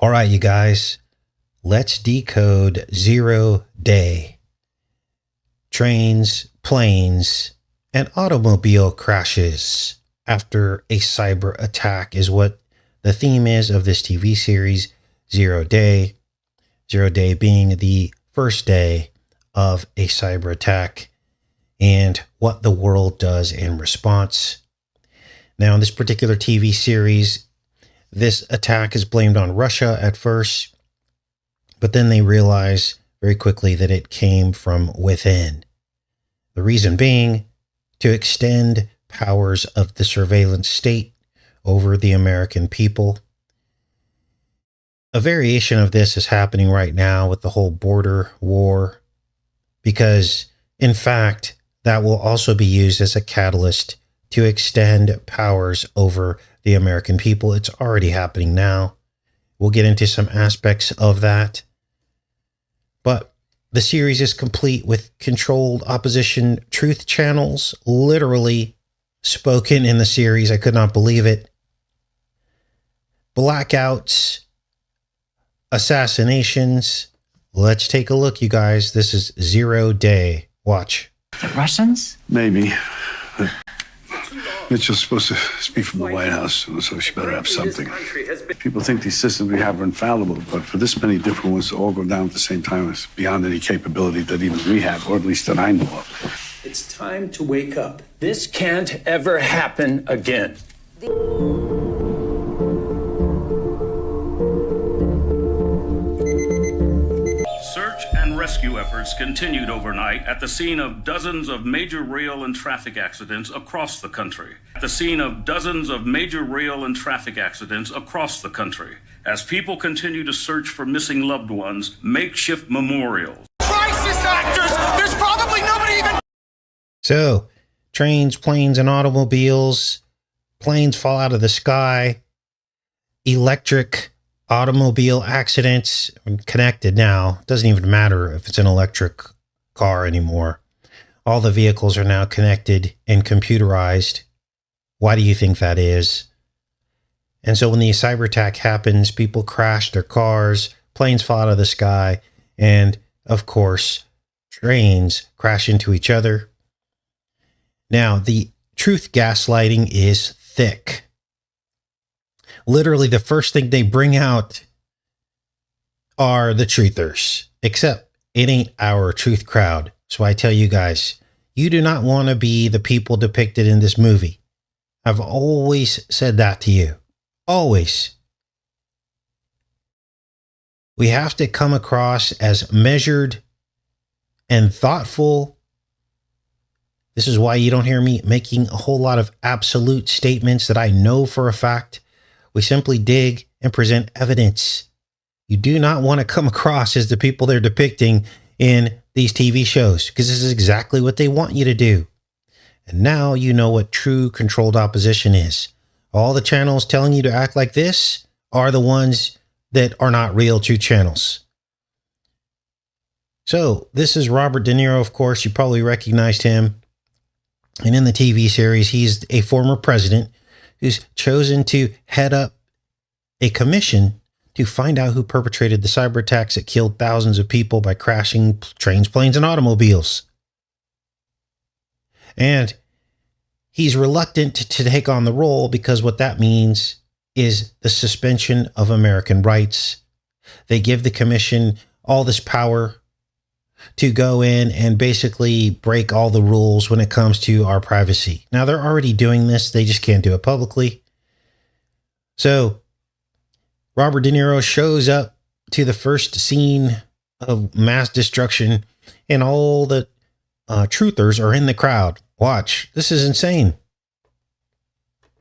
All right, you guys, let's decode 0 day. Trains, planes, and automobile crashes after a cyber attack is what the theme is of this TV series, 0 day. 0 day being the first day of a cyber attack and what the world does in response. Now, in this particular TV series, this attack is blamed on Russia at first, but then they realize very quickly that it came from within. The reason being to extend powers of the surveillance state over the American people. A variation of this is happening right now with the whole border war, because in fact, that will also be used as a catalyst to extend powers over the American people. It's already happening now. We'll get into some aspects of that. But the series is complete with controlled opposition truth channels, literally spoken in the series. I could not believe it. Blackouts, assassinations. Let's take a look, you guys. This is 0 day. Watch. The Russians? Maybe. Mitchell's supposed to speak from the White House, so she better have something. People think these systems we have are infallible, but for this many different ones to all go down at the same time is beyond any capability that even we have, or at least that I know of. It's time to wake up. This can't ever happen again. Search and rescue efforts continued overnight at the scene of dozens of major rail and traffic accidents across the country. At the scene of dozens of major rail and traffic accidents across the country, as people continue to search for missing loved ones, makeshift memorials. Crisis actors! There's probably nobody even... So, trains, planes, and automobiles. Planes fall out of the sky. Electric automobile accidents connected now. Doesn't even matter if it's an electric car anymore. All the vehicles are now connected and computerized. Why do you think that is? And so when the cyber attack happens, people crash their cars, planes fall out of the sky, and of course, trains crash into each other. Now, the truth gaslighting is thick. Literally, the first thing they bring out are the truthers, except it ain't our truth crowd. So I tell you guys, you do not want to be the people depicted in this movie. I've always said that to you. Always. We have to come across as measured and thoughtful. This is why you don't hear me making a whole lot of absolute statements that I know for a fact. We simply dig and present evidence. You do not want to come across as the people they're depicting in these TV shows, because this is exactly what they want you to do. And now you know what true controlled opposition is. All the channels telling you to act like this are the ones that are not real true channels. So this is Robert De Niro, of course. You probably recognized him. And in the TV series, he's a former president who's chosen to head up a commission to find out who perpetrated the cyber attacks that killed thousands of people by crashing trains, planes, and automobiles. And he's reluctant to take on the role because what that means is the suspension of American rights. They give the commission all this power to go in and basically break all the rules when it comes to our privacy. Now, they're already doing this. They just can't do it publicly. So Robert De Niro shows up to the first scene of mass destruction, and all the truthers are in the crowd. Watch. This is insane.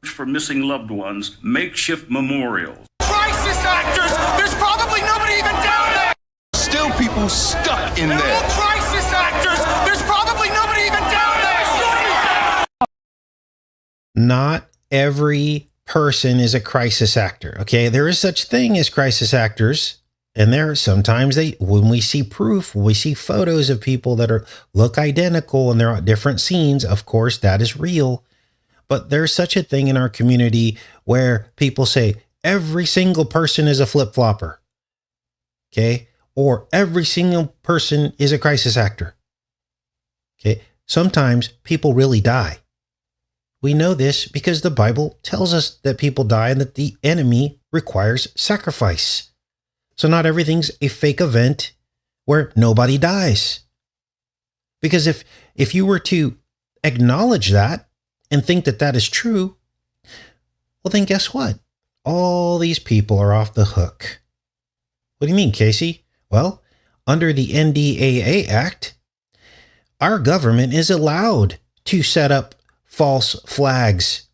For missing loved ones, makeshift memorials. Crisis actors! There's probably nobody even down there! Still people stuck in They're there. all crisis actors! There's probably nobody even down there! Not every person is a crisis actor. Okay, there is such thing as crisis actors, and there sometimes when we see proof, when we see photos of people that look identical and they're at different scenes, of course that is real. But there's such a thing in our community where people say, every single person is a flip-flopper. Okay? Or every single person is a crisis actor. Okay? Sometimes people really die. We know this because the Bible tells us that people die and that the enemy requires sacrifice. So not everything's a fake event where nobody dies. Because if you were to acknowledge that and think that that is true, well, then guess what? All these people are off the hook. What do you mean, Casey? Well, under the NDAA Act, our government is allowed to set up false flags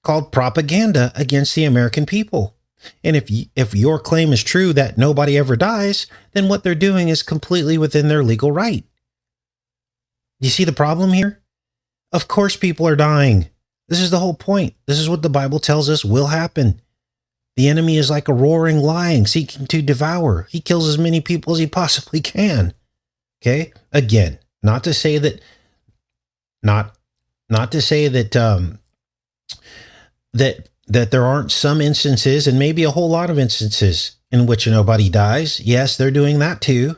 called propaganda against the American people. And if your claim is true that nobody ever dies, then what they're doing is completely within their legal right. You see the problem here? Of course people are dying. This is the whole point. This is what the Bible tells us will happen. The enemy is like a roaring lion seeking to devour. He kills as many people as he possibly can. Okay? Again, not to say that that there aren't some instances, and maybe a whole lot of instances, in which nobody dies. Yes, they're doing that too.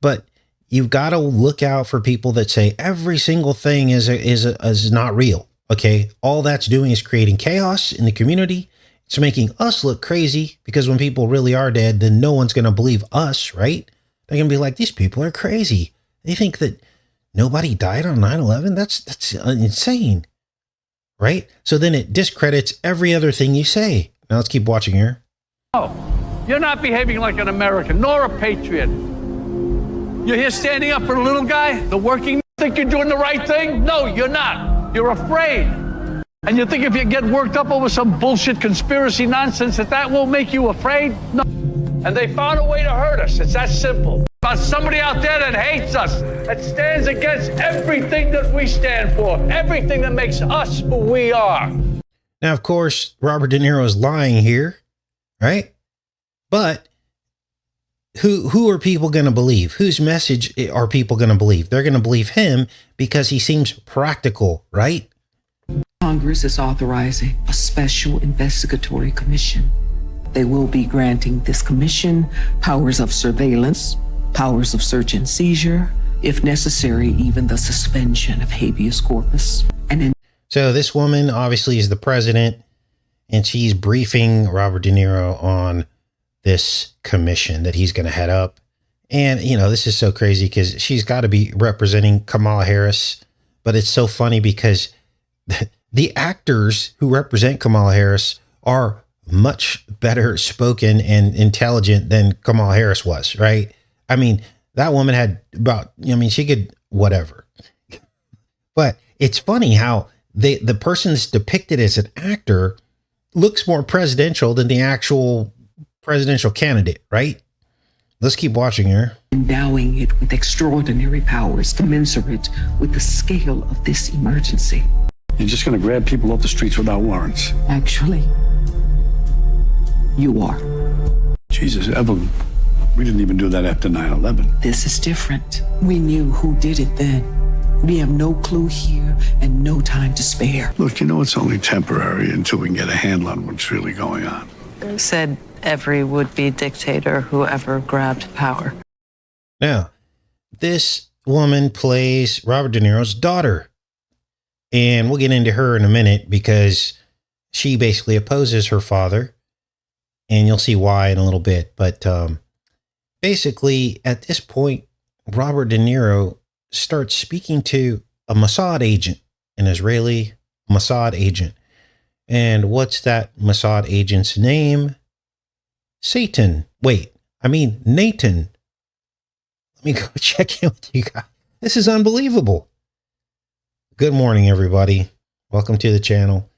But you've got to look out for people that say every single thing is not real. Okay? All that's doing is creating chaos in the community. It's making us look crazy, because when people really are dead, then no one's going to believe us, right? They're going to be like, these people are crazy. They think that nobody died on 9/11? That's insane, right? So then it discredits every other thing you say. Now let's keep watching here. Oh, you're not behaving like an American, nor a patriot. You're here standing up for the little guy, the working. Think you're doing the right thing? No, you're not. You're afraid. And you think if you get worked up over some bullshit conspiracy nonsense that will make you afraid? No. And they found a way to hurt us. It's that simple. About somebody out there that hates us, that stands against everything that we stand for, everything that makes us who we are. Now, of course, Robert De Niro is lying here, right? But who are people going to believe? Whose message are people going to believe? They're going to believe him because he seems practical, right? Congress is authorizing a special investigatory commission. They will be granting this commission powers of surveillance, powers of search and seizure, if necessary, even the suspension of habeas corpus. So this woman obviously is the president, and she's briefing Robert De Niro on this commission that he's going to head up. And, you know, this is so crazy because she's got to be representing Kamala Harris. But it's so funny because the actors who represent Kamala Harris are much better spoken and intelligent than Kamala Harris was, right? I mean, that woman had she could whatever. But it's funny how the person that's depicted as an actor looks more presidential than the actual presidential candidate, right? Let's keep watching here. Endowing it with extraordinary powers commensurate with the scale of this emergency. You're just going to grab people off the streets without warrants. Actually, you are. Jesus, Evelyn, we didn't even do that after 9/11. This is different. We knew who did it then. We have no clue here and no time to spare. Look, it's only temporary until we can get a handle on what's really going on. Said every would-be dictator who ever grabbed power. Now, this woman plays Robert De Niro's daughter. And we'll get into her in a minute because she basically opposes her father. And you'll see why in a little bit. But basically, at this point, Robert De Niro starts speaking to a Mossad agent, an Israeli Mossad agent. And what's that Mossad agent's name? Nathan. Let me go check in with you guys. This is unbelievable. Good morning, everybody. Welcome to the channel.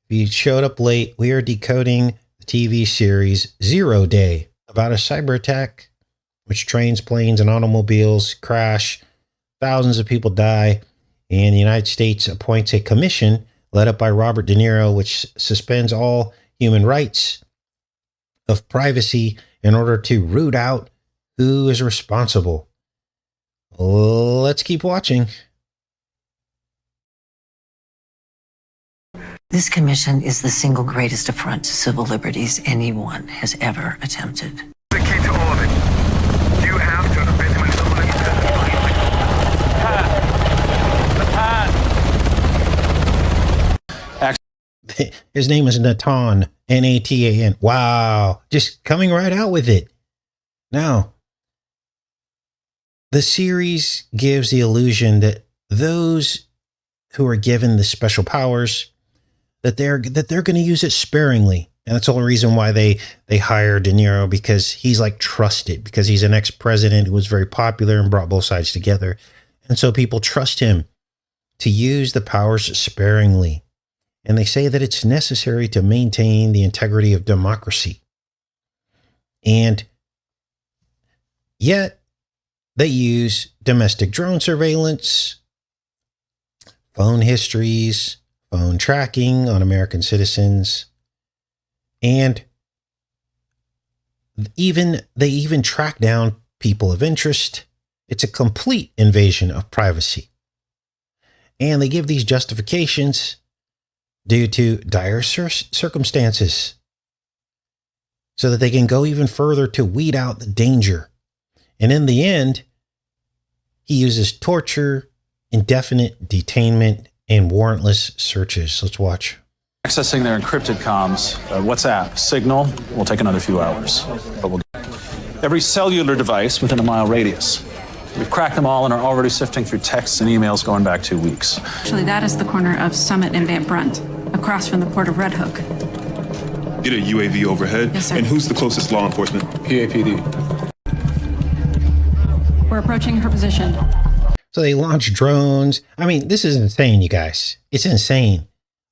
If you showed up late, we are decoding the TV series 0 Day about a cyber attack which trains, planes, and automobiles crash. Thousands of people die, and the United States appoints a commission led up by Robert De Niro, which suspends all human rights of privacy in order to root out who is responsible. Let's keep watching. This commission is the single greatest affront to civil liberties anyone has ever attempted. The key to all of it. You have to defend him until His name is Natan, Natan. Wow. Just coming right out with it. Now, the series gives the illusion that those who are given the special powers, that they're going to use it sparingly. And that's the whole reason why they hired De Niro, because he's like trusted, because he's an ex-president who was very popular and brought both sides together. And so people trust him to use the powers sparingly. And they say that it's necessary to maintain the integrity of democracy. And yet they use domestic drone surveillance, phone histories, phone tracking on American citizens, and they even track down people of interest. It's a complete invasion of privacy. And they give these justifications due to dire circumstances, so that they can go even further to weed out the danger. And in the end, he uses torture, indefinite detainment, and warrantless searches. Let's watch. Accessing their encrypted comms, WhatsApp, Signal, will take another few hours, but we'll get every cellular device within a mile radius. We've cracked them all and are already sifting through texts and emails going back 2 weeks. Actually, that is the corner of Summit and Van Brunt, across from the port of Red Hook. Get a UAV overhead? Yes, sir. And who's the closest law enforcement? PAPD. We're approaching her position. So they launch drones. I mean, this is insane, you guys. It's insane.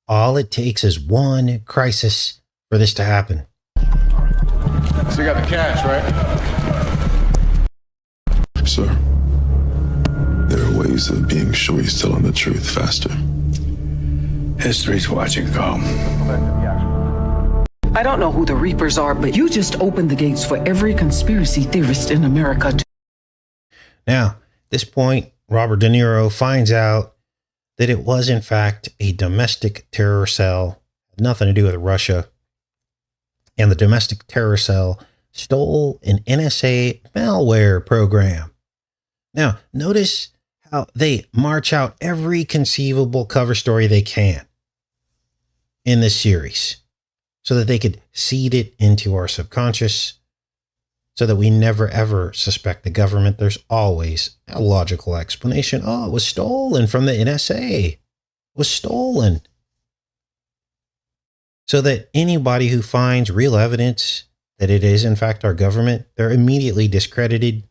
All it takes is one crisis for this to happen. So you got the cash, right? Sir, there are ways of being sure you're telling the truth faster. History's watching go. I don't know who the Reapers are, but you just opened the gates for every conspiracy theorist in America. Now, at this point, Robert De Niro finds out that it was, in fact, a domestic terror cell, had nothing to do with Russia. And the domestic terror cell stole an NSA malware program. Now, notice how they march out every conceivable cover story they can in this series so that they could seed it into our subconscious, so that we never ever suspect the government. There's always a logical explanation. Oh, it was stolen from the NSA. It was stolen. So that anybody who finds real evidence that it is in fact our government, they're immediately discredited. And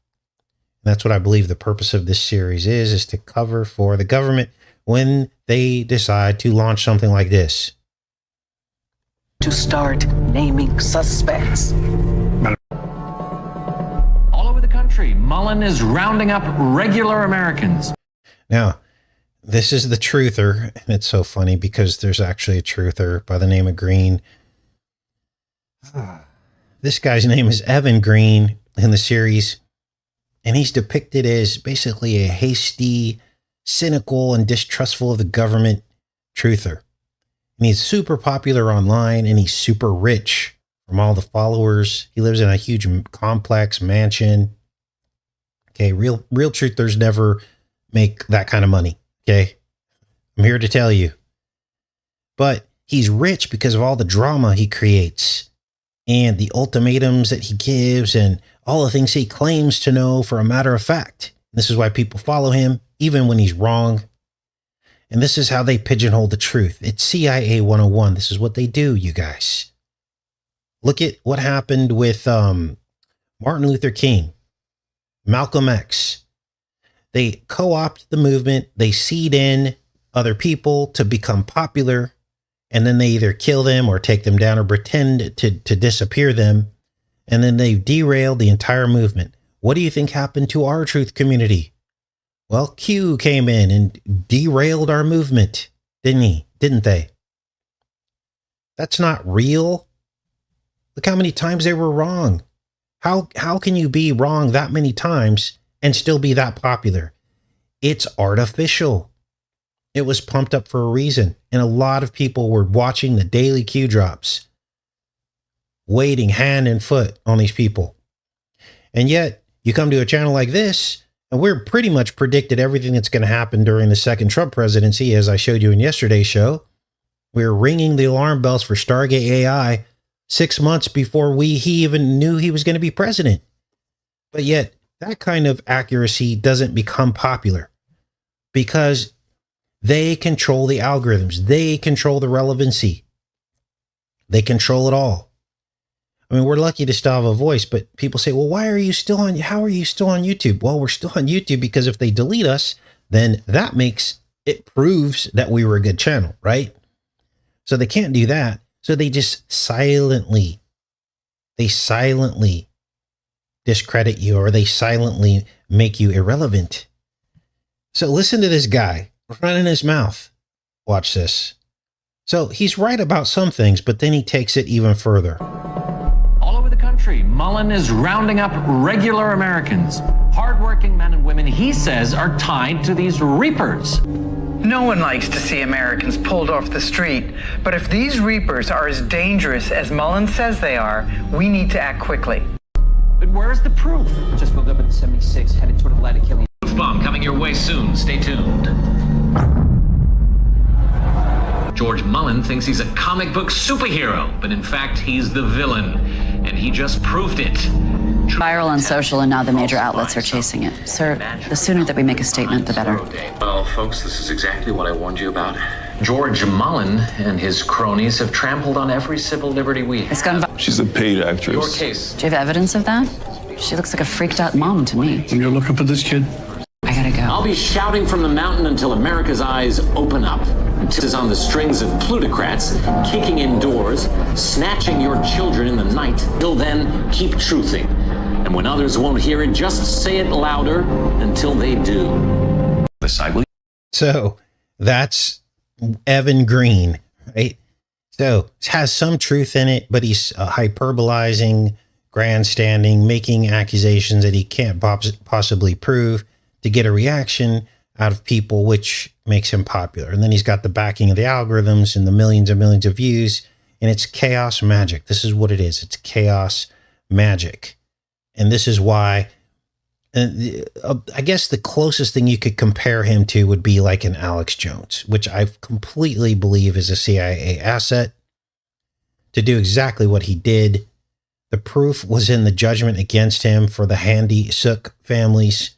that's what I believe the purpose of this series is to cover for the government when they decide to launch something like this. To start naming suspects. All over the country, Mullen is rounding up regular Americans. Now, this is the truther, and it's so funny because there's actually a truther by the name of Green. This guy's name is Evan Green in the series, and he's depicted as basically a hasty, cynical, and distrustful of the government truther. And he's super popular online, and he's super rich from all the followers. He lives in a huge complex mansion. Okay, real truthers never make that kind of money. Okay, I'm here to tell you. But he's rich because of all the drama he creates and the ultimatums that he gives and all the things he claims to know for a matter of fact. This is why people follow him, even when he's wrong. And this is how they pigeonhole the truth. It's CIA 101. This is what they do, you guys. Look at what happened with Martin Luther King, Malcolm X. They co-opt the movement. They seed in other people to become popular. And then they either kill them or take them down or pretend to disappear them. And then they've derailed the entire movement. What do you think happened to our truth community? Well, Q came in and derailed our movement, didn't he? Didn't they? That's not real. Look how many times they were wrong. How can you be wrong that many times and still be that popular? It's artificial. It was pumped up for a reason. And a lot of people were watching the daily Q drops, waiting hand and foot on these people. And yet you come to a channel like this, and we're pretty much predicted everything that's going to happen during the second Trump presidency, as I showed you in yesterday's show. We're ringing the alarm bells for Stargate AI 6 months before he even knew he was going to be president. But yet that kind of accuracy doesn't become popular because they control the algorithms. They control the relevancy. They control it all. I mean, we're lucky to still have a voice, but people say, well, how are you still on YouTube? Well, we're still on YouTube because if they delete us, then it proves that we were a good channel, right? So they can't do that. So they just silently discredit you, or they silently make you irrelevant. So listen to this guy running his mouth. Watch this. So he's right about some things, but then he takes it even further. All over the country, Mullen is rounding up regular Americans, hardworking men and women he says are tied to these reapers. No one likes to see Americans pulled off the street, but if these reapers are as dangerous as Mullen says they are, we need to act quickly. But where's the proof? Just rolled up at the 76, headed toward Atlantic Hill. Bomb coming your way soon. Stay tuned. George Mullen thinks he's a comic book superhero, but in fact, he's the villain, and he just proved it. Viral on social, and now the major outlets are chasing it. Sir, the sooner that we make a statement, the better. Well, folks, this is exactly what I warned you about. George Mullen and his cronies have trampled on every civil liberty we have. She's a paid actress. Your case. Do you have evidence of that? She looks like a freaked out mom to me. And you're looking for this kid? I gotta go. I'll be shouting from the mountain until America's eyes open up. Until it's on the strings of plutocrats, kicking in doors, snatching your children in the night. Till then, keep truthing. And when others won't hear it, just say it louder until they do. So that's Evan Green, right? So it has some truth in it, but he's hyperbolizing, grandstanding, making accusations that he can't possibly prove to get a reaction out of people, which makes him popular. And then he's got the backing of the algorithms and the millions and millions of views, and it's chaos magic. This is what it is. It's chaos magic. And this is why, I guess the closest thing you could compare him to would be like an Alex Jones, which I completely believe is a CIA asset to do exactly what he did. The proof was in the judgment against him for the Handy Sook families.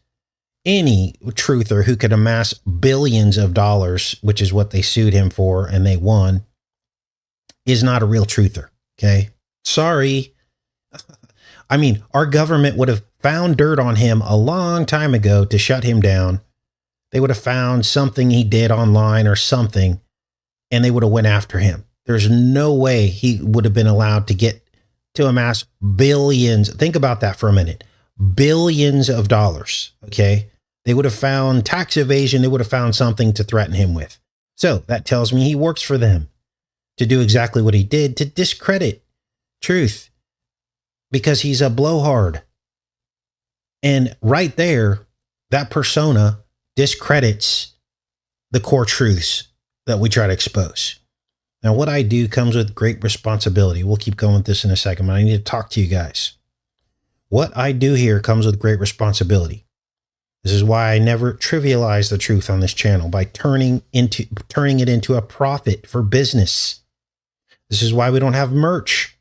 Any truther who could amass billions of dollars, which is what they sued him for and they won, is not a real truther. Okay. Sorry. I mean, our government would have found dirt on him a long time ago to shut him down. They would have found something he did online or something, and they would have went after him. There's no way he would have been allowed to amass billions. Think about that for a minute. Billions of dollars. Okay. They would have found tax evasion. They would have found something to threaten him with. So that tells me he works for them to do exactly what he did, to discredit truth because he's a blowhard. And right there, that persona discredits the core truths that we try to expose. Now, what I do comes with great responsibility. We'll keep going with this in a second, but I need to talk to you guys. What I do here comes with great responsibility. This is why I never trivialize the truth on this channel by turning it into a profit for business. This is why we don't have merch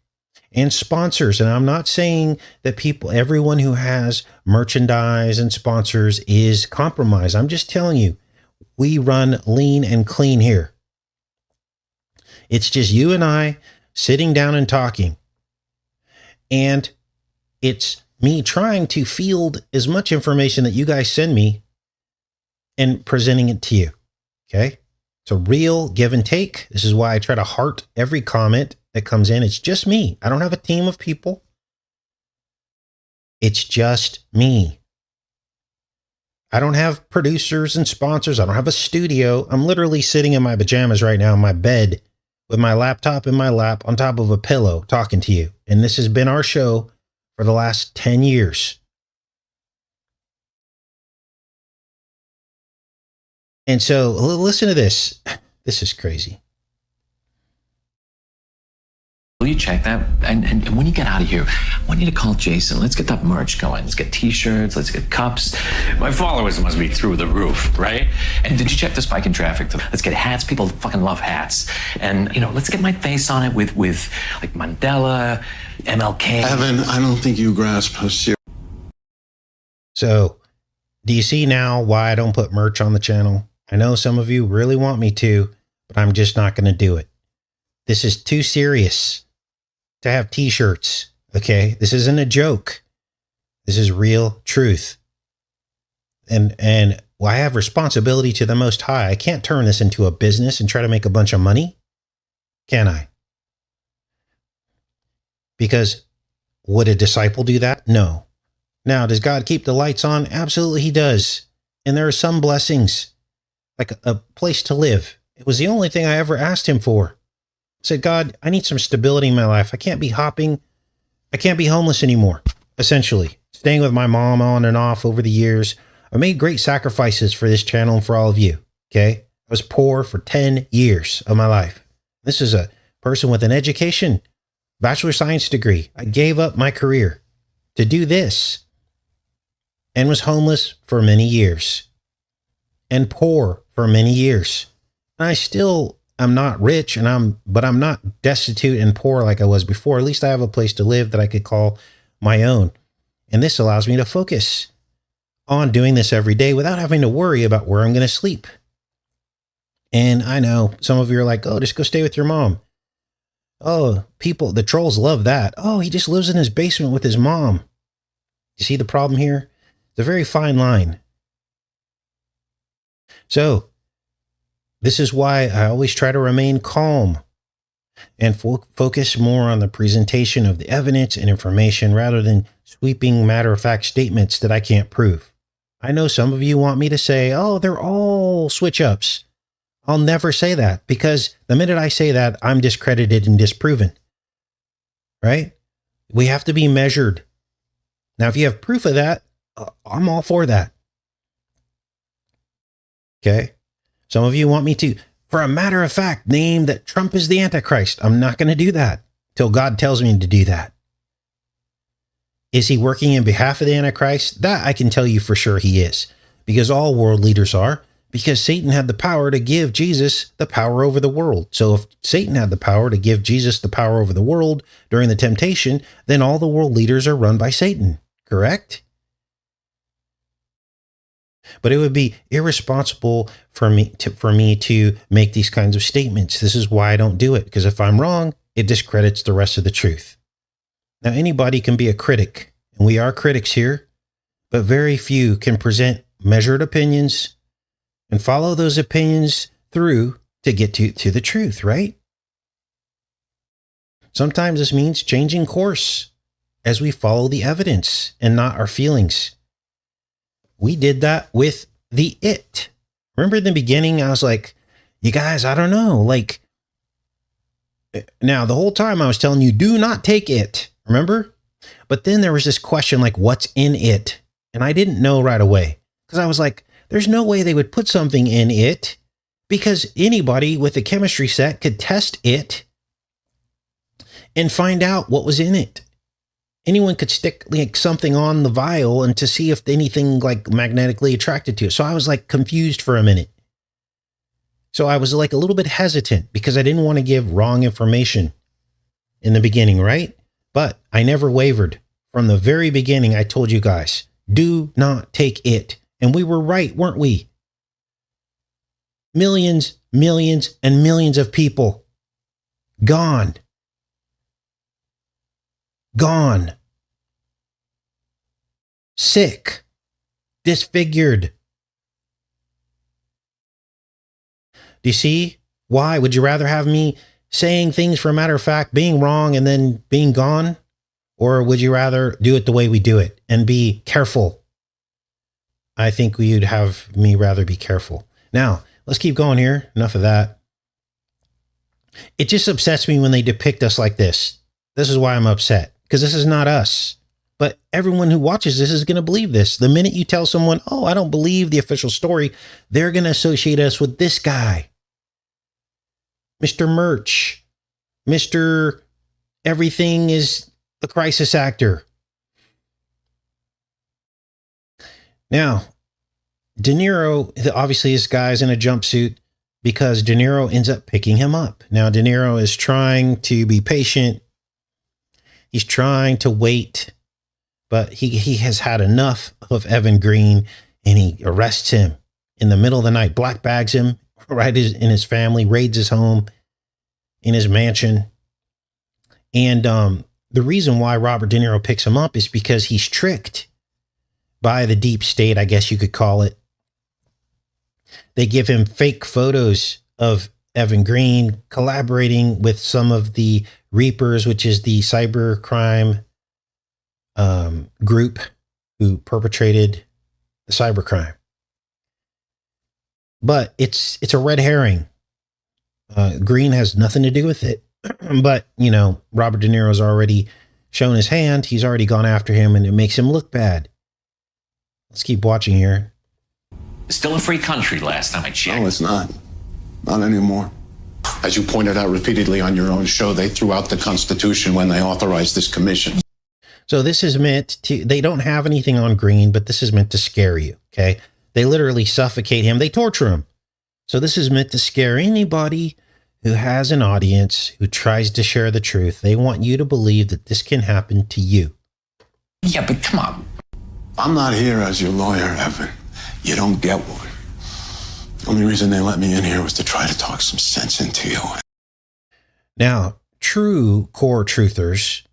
and sponsors. And I'm not saying that everyone who has merchandise and sponsors is compromised. I'm just telling you, we run lean and clean here. It's just you and I sitting down and talking. And it's me trying to field as much information that you guys send me and presenting it to you. Okay. It's a real give and take. This is why I try to heart every comment that comes in. It's just me. I don't have a team of people. It's just me. I don't have producers and sponsors. I don't have a studio. I'm literally sitting in my pajamas right now in my bed with my laptop in my lap on top of a pillow talking to you. And this has been our show for the last 10 years. And so listen to this. This is crazy. Will you check that? And when you get out of here, I want you to call Jason. Let's get that merch going. Let's get t-shirts. Let's get cups. My followers must be through the roof, right? And did you check the spike in traffic? Let's get hats. People fucking love hats. And, let's get my face on it with like Mandela, MLK. Evan, I don't think you grasp how serious. So, do you see now why I don't put merch on the channel? I know some of you really want me to, but I'm just not going to do it. This is too serious to have t-shirts. Okay. This isn't a joke. This is real truth. And I have responsibility to the Most High. I can't turn this into a business and try to make a bunch of money. Can I? Because would a disciple do that? No. Now, does God keep the lights on? Absolutely he does. And there are some blessings, like a place to live. It was the only thing I ever asked him for. I said, God, I need some stability in my life. I can't be hopping. I can't be homeless anymore, essentially. Staying with my mom on and off over the years. I made great sacrifices for this channel and for all of you, okay? I was poor for 10 years of my life. This is a person with an education, bachelor of science degree. I gave up my career to do this and was homeless for many years and poor for many years. And I still... I'm not rich but I'm not destitute and poor like I was before. At least I have a place to live that I could call my own. And this allows me to focus on doing this every day without having to worry about where I'm going to sleep. And I know some of you are like, oh, just go stay with your mom. Oh, the trolls love that. Oh, he just lives in his basement with his mom. You see the problem here? It's a very fine line. So, this is why I always try to remain calm and focus more on the presentation of the evidence and information rather than sweeping matter-of-fact statements that I can't prove. I know some of you want me to say, oh, they're all switch-ups. I'll never say that because the minute I say that, I'm discredited and disproven. Right? We have to be measured. Now, if you have proof of that, I'm all for that. Okay? Some of you want me to, for a matter of fact, name that Trump is the Antichrist. I'm not going to do that till God tells me to do that. Is he working in behalf of the Antichrist? That I can tell you for sure he is, because all world leaders are, because Satan had the power to give Jesus the power over the world. So if Satan had the power to give Jesus the power over the world during the temptation, then all the world leaders are run by Satan, correct? But it would be irresponsible for me to make these kinds of statements. This is why I don't do it, because if I'm wrong, it discredits the rest of the truth. Now, anybody can be a critic, and we are critics here, but very few can present measured opinions and follow those opinions through to get to the truth, right? Sometimes this means changing course as we follow the evidence and not our feelings. We did that with the It. Remember in the beginning, I was like, you guys, I don't know. Like, now the whole time I was telling you, do not take it. Remember? But then there was this question like, what's in it? And I didn't know right away because I was like, there's no way they would put something in it because anybody with a chemistry set could test it and find out what was in it. Anyone could stick like something on the vial and to see if anything like magnetically attracted to it. So I was like confused for a minute. So I was like a little bit hesitant because I didn't want to give wrong information in the beginning, right? But I never wavered. From the very beginning, I told you guys, do not take it. And we were right, weren't we? Millions, millions, and millions of people gone. Gone. Sick. Disfigured. Do you see? Why? Would you rather have me saying things for a matter of fact, being wrong and then being gone? Or would you rather do it the way we do it and be careful? I think you'd have me rather be careful. Now, let's keep going here. Enough of that. It just upsets me when they depict us like this. This is why I'm upset, because this is not us. But everyone who watches this is going to believe this. The minute you tell someone, oh, I don't believe the official story, they're going to associate us with this guy, Mr. Merch, Mr. Everything is a crisis actor. Now, De Niro, obviously this guy's in a jumpsuit because De Niro ends up picking him up. Now, De Niro is trying to be patient. He's trying to wait, but he has had enough of Evan Green, and he arrests him in the middle of the night, black bags him right in his family, raids his home, in his mansion. And the reason why Robert De Niro picks him up is because he's tricked by the deep state, I guess you could call it. They give him fake photos of Evan Green collaborating with some of the Reapers, which is the cybercrime group who perpetrated the cybercrime. But it's a red herring. Green has nothing to do with it. But, you know, Robert De Niro's already shown his hand. He's already gone after him, and it makes him look bad. Let's keep watching here. Still a free country last time I checked. No, it's not. Not anymore. As you pointed out repeatedly on your own show, they threw out the Constitution when they authorized this commission. So this is meant to, they don't have anything on Green, but this is meant to scare you, okay? They literally suffocate him. They torture him. So this is meant to scare anybody who has an audience, who tries to share the truth. They want you to believe that this can happen to you. Yeah, but come on. I'm not here as your lawyer, Evan. You don't get one. The only reason they let me in here was to try to talk some sense into you. Now, true core truthers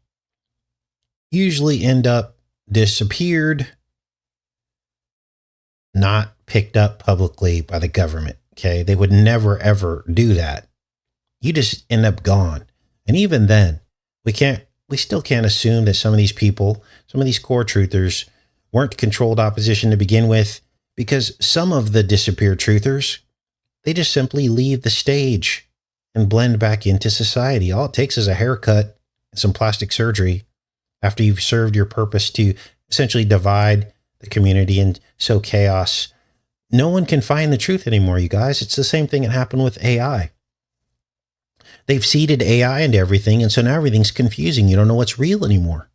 usually end up disappeared, not picked up publicly by the government. Okay. They would never, ever do that. You just end up gone. And even then, we still can't assume that some of these people, some of these core truthers weren't controlled opposition to begin with, because some of the disappeared truthers, they just simply leave the stage and blend back into society. All it takes is a haircut and some plastic surgery after you've served your purpose to essentially divide the community and sow chaos. No one can find the truth anymore, you guys. It's the same thing that happened with AI. They've seeded AI into everything, and so now everything's confusing. You don't know what's real anymore.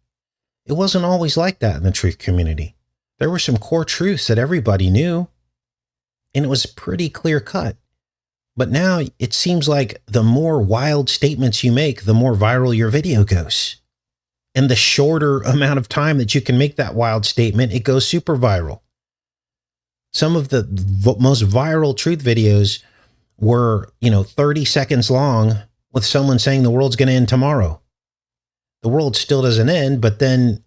It wasn't always like that in the truth community. There were some core truths that everybody knew, and it was pretty clear cut. But now it seems like the more wild statements you make, the more viral your video goes. And the shorter amount of time that you can make that wild statement, it goes super viral. Some of the most viral truth videos were, 30 seconds long with someone saying the world's going to end tomorrow. The world still doesn't end, but then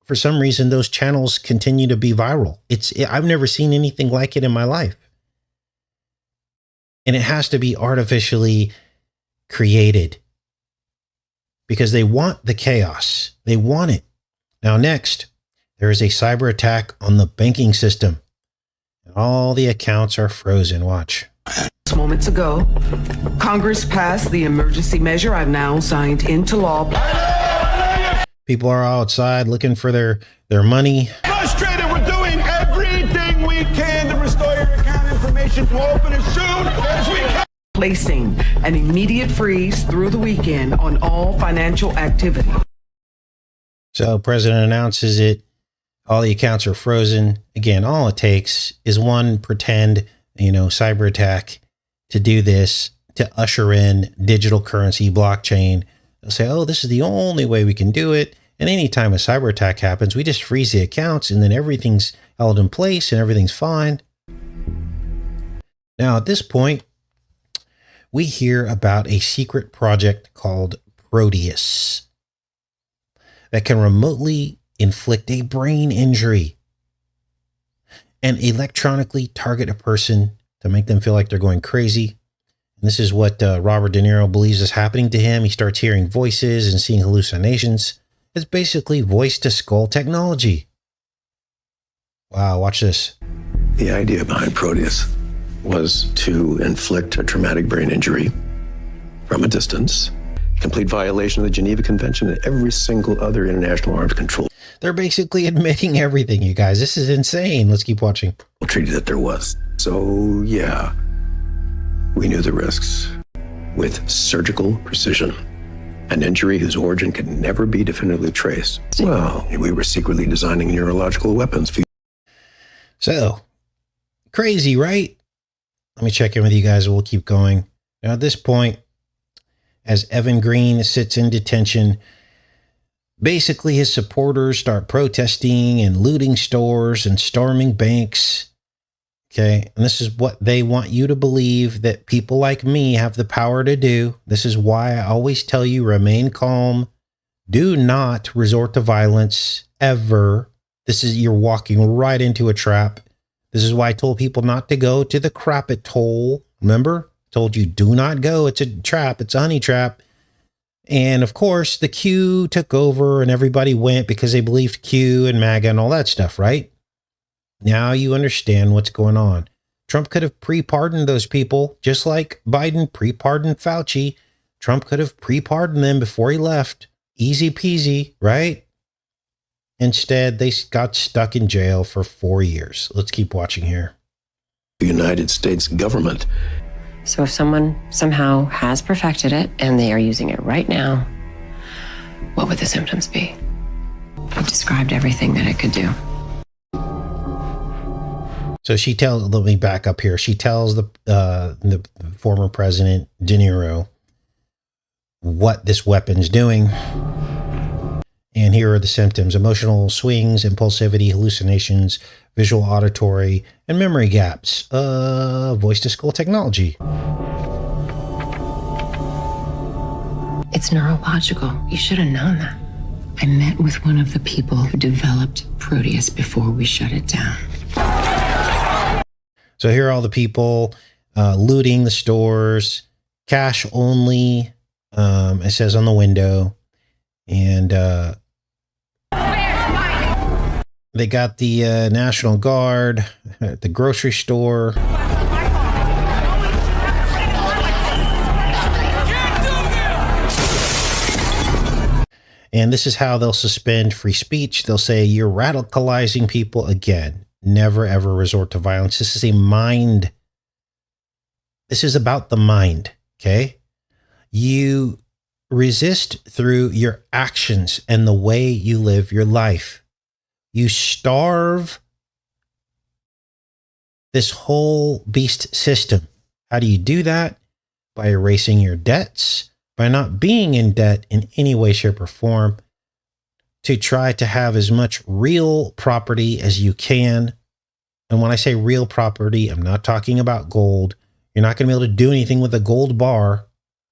for some reason, those channels continue to be viral. I've never seen anything like it in my life. And it has to be artificially created because they want the chaos. They want it. Now, next, there is a cyber attack on the banking system. And all the accounts are frozen. Watch. Moments ago, Congress passed the emergency measure I've now signed into law. People are outside looking for their money. Frustrated, we're doing everything we can to restore your account information. We'll open as soon as we can. Placing an immediate freeze through the weekend on all financial activity. So president announces it. All the accounts are frozen. Again, all it takes is one pretend, cyber attack to do this, to usher in digital currency, blockchain. They'll say, oh, this is the only way we can do it. And anytime a cyber attack happens, we just freeze the accounts and then everything's held in place and everything's fine. Now, at this point, we hear about a secret project called Proteus that can remotely inflict a brain injury and electronically target a person to make them feel like they're going crazy. And this is what Robert De Niro believes is happening to him. He starts hearing voices and seeing hallucinations. It's basically voice-to-skull technology. Wow, watch this. The idea behind Proteus was to inflict a traumatic brain injury from a distance, complete violation of the Geneva Convention and every single other international arms control. They're basically admitting everything, you guys. This is insane. Let's keep watching. Treaty that there was. So, yeah, we knew the risks. With surgical precision, an injury whose origin can never be definitively traced. Well, we were secretly designing neurological weapons. So, crazy, right? Let me check in with you guys and we'll keep going. Now, at this point, as Evan Green sits in detention, basically his supporters start protesting and looting stores and storming banks. Okay, and this is what they want you to believe that people like me have the power to do. This is why I always tell you, remain calm. Do not resort to violence ever. You're walking right into a trap. This is why I told people not to go to the crap-it hole. Remember? I told you, do not go. It's a trap. It's a honey trap. And of course, the Q took over and everybody went because they believed Q and MAGA and all that stuff, right? Now you understand what's going on. Trump could have pre-pardoned those people, just like Biden pre-pardoned Fauci. Trump could have pre-pardoned them before he left. Easy peasy, right? Instead, they got stuck in jail for 4 years. Let's keep watching here. The United States government. So if someone somehow has perfected it and they are using it right now, what would the symptoms be? I described everything that it could do. So let me back up here. She tells the former president, De Niro, what this weapon's doing. And here are the symptoms: emotional swings, impulsivity, hallucinations, visual, auditory, and memory gaps. Voice to skull technology. It's neurological. You should have known that. I met with one of the people who developed Proteus before we shut it down. So here are all the people looting the stores, cash only, it says on the window. And they got the National Guard at the grocery store. And this is how they'll suspend free speech. They'll say, you're radicalizing people again. Never, ever resort to violence. This is this is about the mind, okay? You resist through your actions and the way you live your life. You starve this whole beast system. How do you do that? By erasing your debts, by not being in debt in any way, shape, or form, to try to have as much real property as you can. And when I say real property, I'm not talking about gold. You're not going to be able to do anything with a gold bar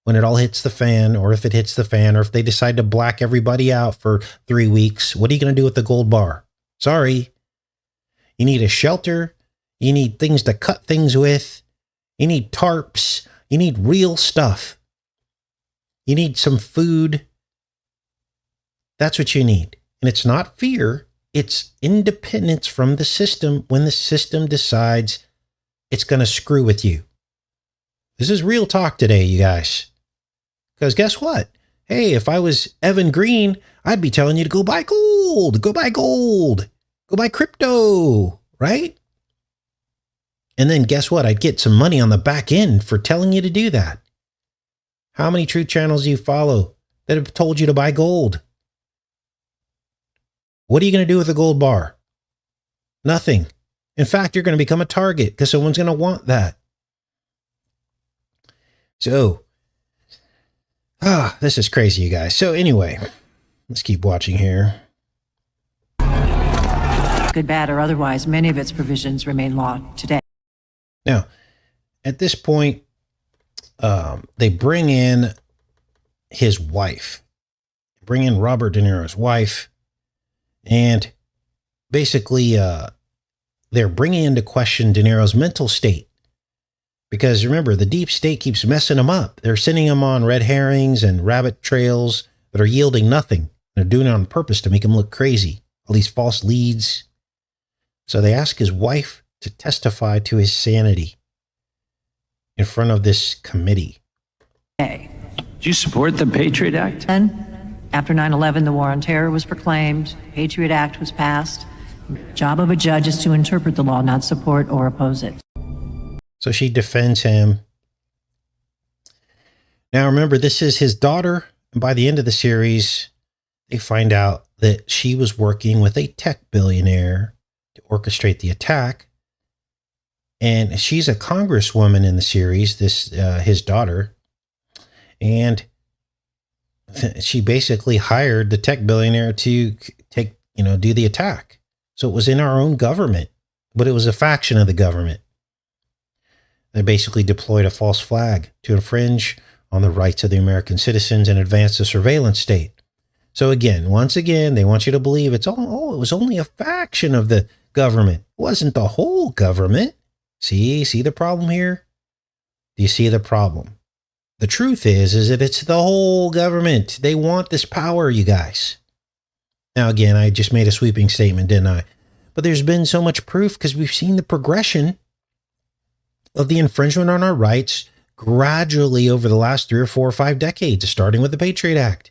when it all hits the fan, or if it hits the fan, or if they decide to black everybody out for 3 weeks. What are you going to do with the gold bar? Sorry. You need a shelter. You need things to cut things with. You need tarps. You need real stuff. You need some food. That's what you need. And it's not fear. It's independence from the system when the system decides it's going to screw with you. This is real talk today, you guys. Because guess what? Hey, if I was Evan Green, I'd be telling you to go buy gold, go buy gold, go buy crypto, right? And then guess what? I'd get some money on the back end for telling you to do that. How many truth channels do you follow that have told you to buy gold? What are you going to do with a gold bar? Nothing. In fact, you're going to become a target because someone's going to want that. So, this is crazy, you guys. So anyway, let's keep watching here. Good, bad, or otherwise, many of its provisions remain law today. Now, at this point, they bring in his wife. Bring in Robert De Niro's wife. And basically, they're bringing into question De Niro's mental state. Because remember, the deep state keeps messing him up. They're sending him on red herrings and rabbit trails that are yielding nothing. They're doing it on purpose to make him look crazy. All these false leads. So they ask his wife to testify to his sanity in front of this committee. Hey, do you support the Patriot Act? And After 9/11, the war on terror was proclaimed, Patriot Act was passed. Job of a judge is to interpret the law, not support or oppose it. So she defends him. Now remember, this is his daughter. And by the end of the series, they find out that she was working with a tech billionaire to orchestrate the attack. And she's a congresswoman in the series, his daughter. And she basically hired the tech billionaire to do the attack. So it was in our own government, but it was a faction of the government. They basically deployed a false flag to infringe on the rights of the American citizens and advance the surveillance state. So once again, they want you to believe it was only a faction of the government. It wasn't the whole government. See the problem here? Do you see the problem? The truth is that it's the whole government. They want this power, you guys. Now, again, I just made a sweeping statement, didn't I? But there's been so much proof because we've seen the progression of the infringement on our rights gradually over the last 3 or 4 or 5 decades, starting with the Patriot Act.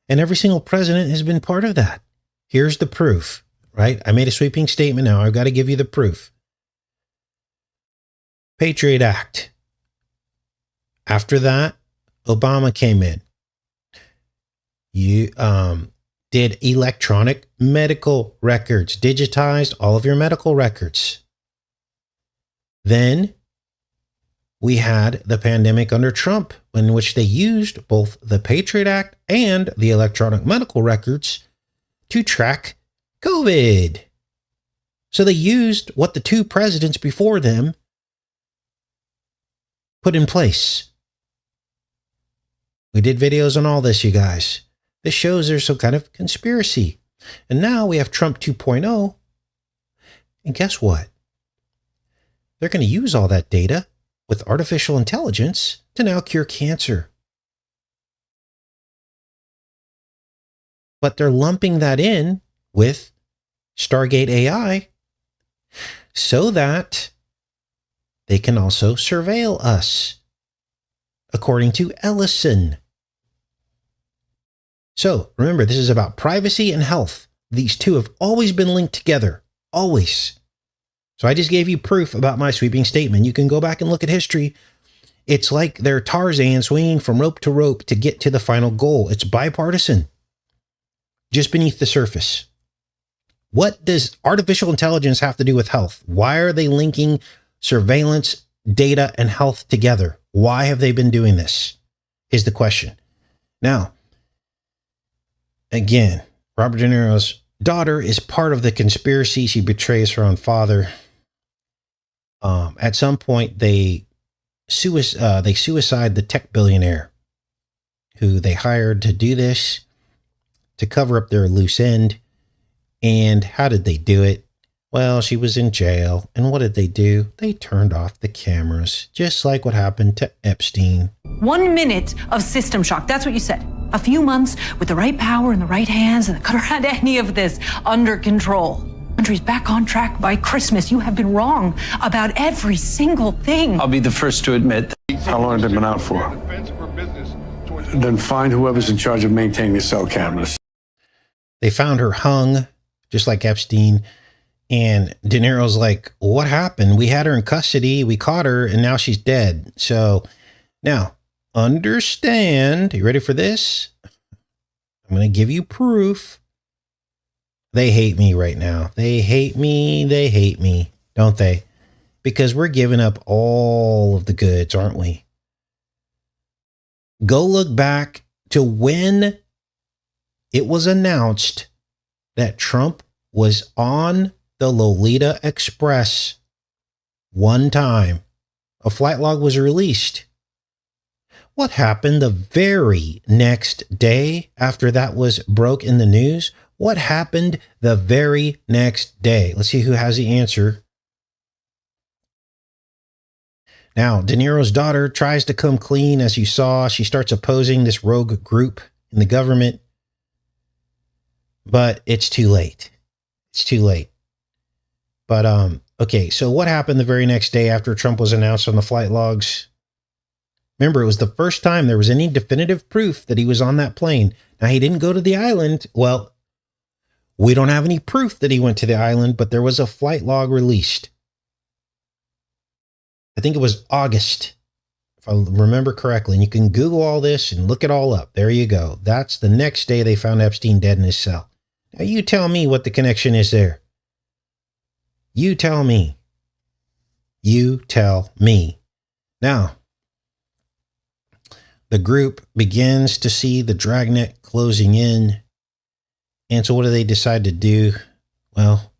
And every single president has been part of that. Here's the proof, right? I made a sweeping statement. Now I've got to give you the proof. Patriot Act. After that, Obama came in. You did electronic medical records, digitized all of your medical records. Then we had the pandemic under Trump, in which they used both the Patriot Act and the electronic medical records to track COVID. So they used what the 2 presidents before them put in place. We did videos on all this, you guys. This shows there's some kind of conspiracy. And now we have Trump 2.0. And guess what? They're going to use all that data with artificial intelligence to now cure cancer. But they're lumping that in with Stargate AI so that they can also surveil us, according to Ellison. So remember, this is about privacy and health. These two have always been linked together, always. So I just gave you proof about my sweeping statement. You can go back and look at history. It's like they're Tarzan swinging from rope to rope to get to the final goal. It's bipartisan, just beneath the surface. What does artificial intelligence have to do with health? Why are they linking surveillance, data, and health together? Why have they been doing this? Is the question. Now, again, Robert De Niro's daughter is part of the conspiracy. She betrays her own father. At some point, they suicide the tech billionaire who they hired to do this, to cover up their loose end. And how did they do it? Well, she was in jail. And what did they do? They turned off the cameras, just like what happened to Epstein. 1 minute of system shock. That's what you said. A few months with the right power in the right hands and cut around any of this under control. Country's back on track by Christmas. You have been wrong about every single thing. I'll be the first to admit. How long have they been out for? Then find whoever's in charge of maintaining the cell cameras. They found her hung, just like Epstein. And De Niro's like, what happened? We had her in custody. We caught her and now she's dead. So now understand, are you ready for this? I'm going to give you proof. They hate me right now. They hate me. They hate me, don't they? Because we're giving up all of the goods, aren't we? Go look back to when it was announced that Trump was on the Lolita Express. One time, a flight log was released. What happened the very next day after that was broke in the news? What happened the very next day? Let's see who has the answer. Now, De Niro's daughter tries to come clean, as you saw. She starts opposing this rogue group in the government. But it's too late. It's too late. But, okay, so what happened the very next day after Trump was announced on the flight logs? Remember, it was the first time there was any definitive proof that he was on that plane. Now, he didn't go to the island. Well, we don't have any proof that he went to the island, but there was a flight log released. I think it was August, if I remember correctly. And you can Google all this and look it all up. There you go. That's the next day they found Epstein dead in his cell. Now, you tell me what the connection is there. You tell me. You tell me. Now, the group begins to see the dragnet closing in. And so what do they decide to do? Well,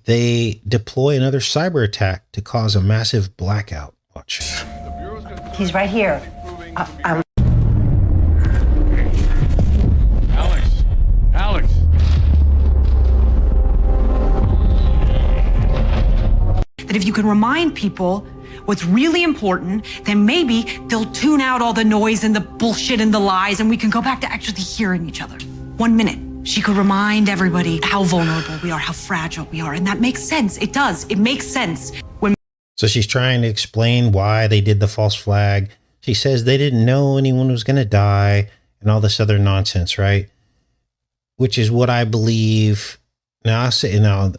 they deploy another cyber attack to cause a massive blackout. Watch. He's right here. Alex. That if you can remind people what's really important, then maybe they'll tune out all the noise and the bullshit and the lies, and we can go back to actually hearing each other. 1 minute. She could remind everybody how vulnerable we are, how fragile we are. And that makes sense. It does. It makes sense. So she's trying to explain why they did the false flag. She says they didn't know anyone was going to die and all this other nonsense, right? Which is what I believe. Now,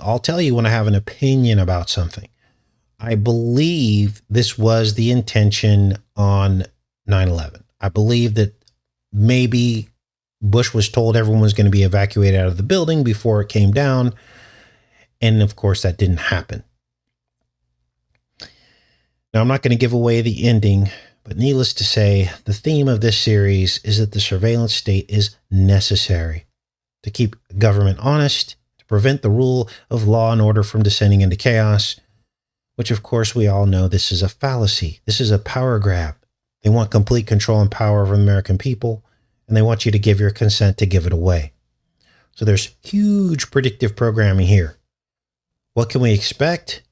I'll tell you when I have an opinion about something. I believe this was the intention on 9/11. I believe that maybe Bush was told everyone was going to be evacuated out of the building before it came down. And of course, that didn't happen. Now, I'm not going to give away the ending, but needless to say, the theme of this series is that the surveillance state is necessary to keep government honest, to prevent the rule of law and order from descending into chaos, which of course we all know this is a fallacy. This is a power grab. They want complete control and power over the American people, and they want you to give your consent to give it away. So there's huge predictive programming here. What can we expect?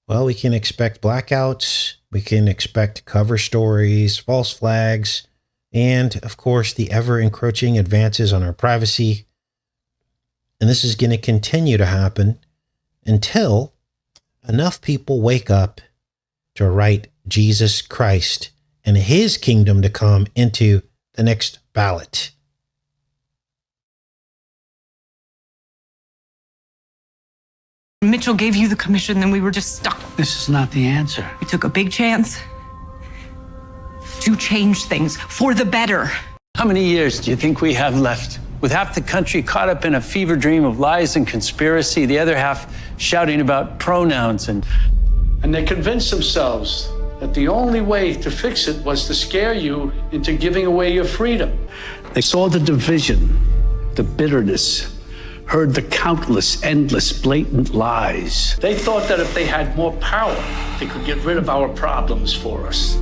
Well, we can expect blackouts, we can expect cover stories, false flags, and of course, the ever-encroaching advances on our privacy. And this is going to continue to happen until enough people wake up to write Jesus Christ and his kingdom to come into the next ballot. Mitchell gave you the commission, then we were just stuck. This is not the answer. We took a big chance to change things for the better. How many years do you think we have left? With half the country caught up in a fever dream of lies and conspiracy, the other half shouting about pronouns and they convinced themselves that the only way to fix it was to scare you into giving away your freedom. They saw the division, the bitterness, heard the countless, endless, blatant lies. They thought that if they had more power, they could get rid of our problems for us.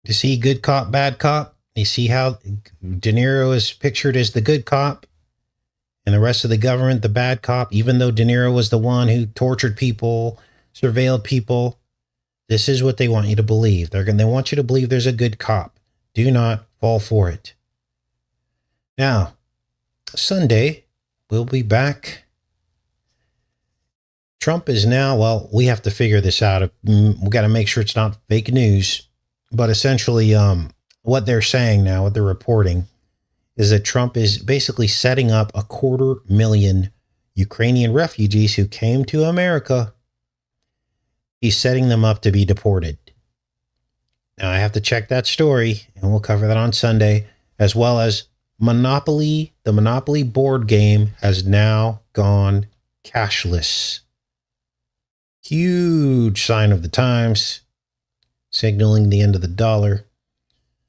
You see good cop, bad cop? You see how De Niro is pictured as the good cop and the rest of the government, the bad cop, even though De Niro was the one who tortured people, surveilled people. This is what they want you to believe. They want you to believe there's a good cop. Do not fall for it. Now, Sunday, we'll be back. Trump is now, well, we have to figure this out. We got to make sure it's not fake news. But essentially, what they're saying now, what they're reporting, is that Trump is basically setting up 250,000 Ukrainian refugees who came to America. He's setting them up to be deported. Now, I have to check that story, and we'll cover that on Sunday, as well as Monopoly. The Monopoly board game has now gone cashless. Huge sign of the times, signaling the end of the dollar.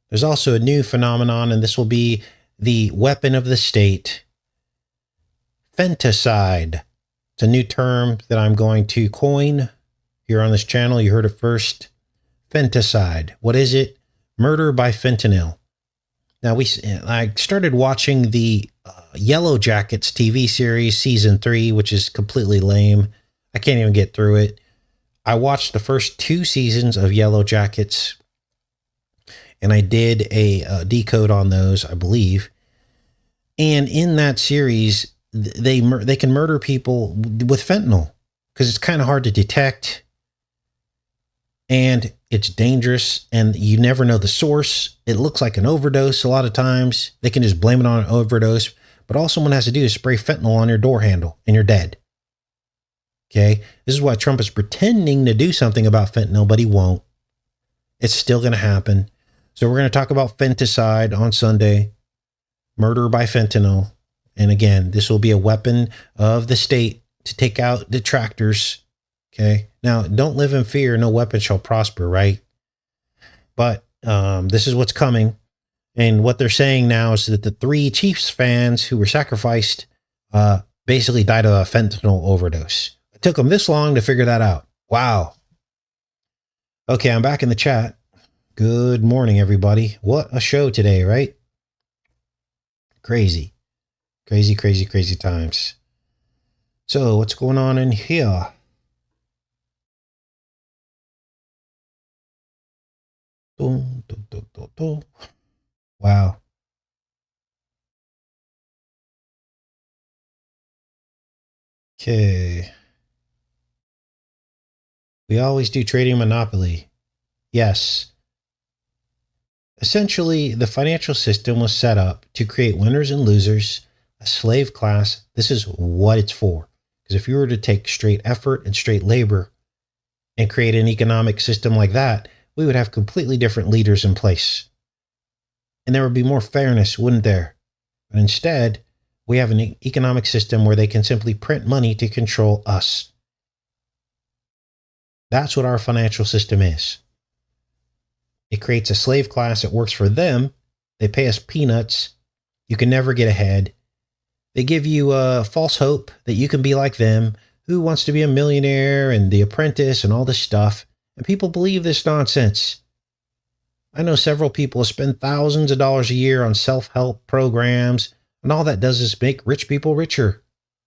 There's also a new phenomenon, and this will be the weapon of the state. Fanticide. It's a new term that I'm going to coin here on this channel. You heard it first. Fanticide. What is it? Murder by fentanyl. Now, I started watching the Yellow Jackets TV series, season 3, which is completely lame. I can't even get through it. I watched the first 2 seasons of Yellow Jackets, and I did a decode on those, I believe. And in that series, they can murder people with fentanyl because it's kind of hard to detect. and it's dangerous, and you never know the source. It looks like an overdose a lot of times. They can just blame it on an overdose, but all someone has to do is spray fentanyl on your door handle and you're dead. Okay, this is why Trump is pretending to do something about fentanyl, but he won't. It's still going to happen. So we're going to talk about fanticide on Sunday, murder by fentanyl. And again, this will be a weapon of the state to take out detractors. Okay, now don't live in fear. No weapon shall prosper, right? But this is what's coming. And what they're saying now is that the 3 Chiefs fans who were sacrificed basically died of a fentanyl overdose. It took them this long to figure that out. Wow. Okay, I'm back in the chat. Good morning, everybody. What a show today, right? Crazy. Crazy, crazy, crazy times. So what's going on in here? Wow. Okay. We always do trading monopoly. Yes. Essentially, the financial system was set up to create winners and losers, a slave class. This is what it's for. Because if you were to take straight effort and straight labor and create an economic system like that, we would have completely different leaders in place. And there would be more fairness, wouldn't there? But instead, we have an economic system where they can simply print money to control us. That's what our financial system is. It creates a slave class that works for them. They pay us peanuts. You can never get ahead. They give you a false hope that you can be like them. Who wants to be a millionaire and The Apprentice and all this stuff? And people believe this nonsense. I know several people spend thousands of dollars a year on self-help programs, and all that does is make rich people richer.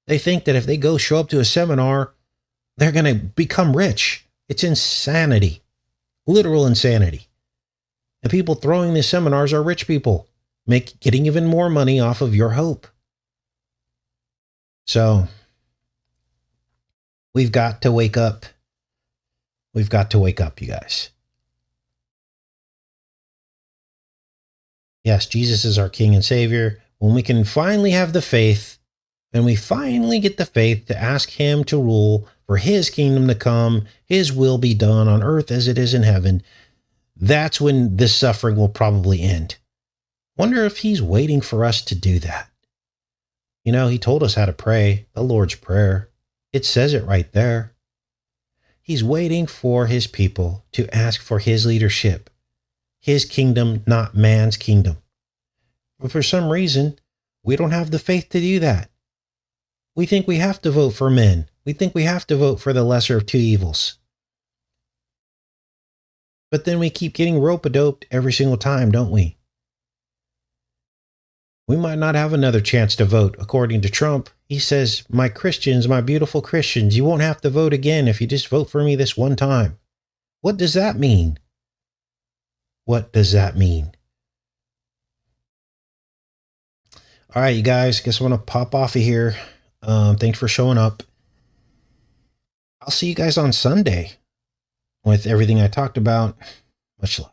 They think that if they go show up to a seminar, they're going to become rich. It's insanity. Literal insanity. The people throwing these seminars are rich people, getting even more money off of your hope. So, we've got to wake up. We've got to wake up, you guys. Yes, Jesus is our King and Savior. When we can finally have the faith, and we finally get the faith to ask Him to rule, for His kingdom to come, His will be done on earth as it is in heaven, that's when this suffering will probably end. Wonder if He's waiting for us to do that. You know, He told us how to pray, the Lord's Prayer. It says it right there. He's waiting for His people to ask for His leadership, His kingdom, not man's kingdom. But for some reason, we don't have the faith to do that. We think we have to vote for men. We think we have to vote for the lesser of two evils. But then we keep getting rope-a-doped every single time, don't we? We might not have another chance to vote. According to Trump, he says, my Christians, my beautiful Christians, you won't have to vote again if you just vote for me this one time. What does that mean? What does that mean? All right, you guys, guess I'm going to pop off of here. Thanks for showing up. I'll see you guys on Sunday with everything I talked about. Much love.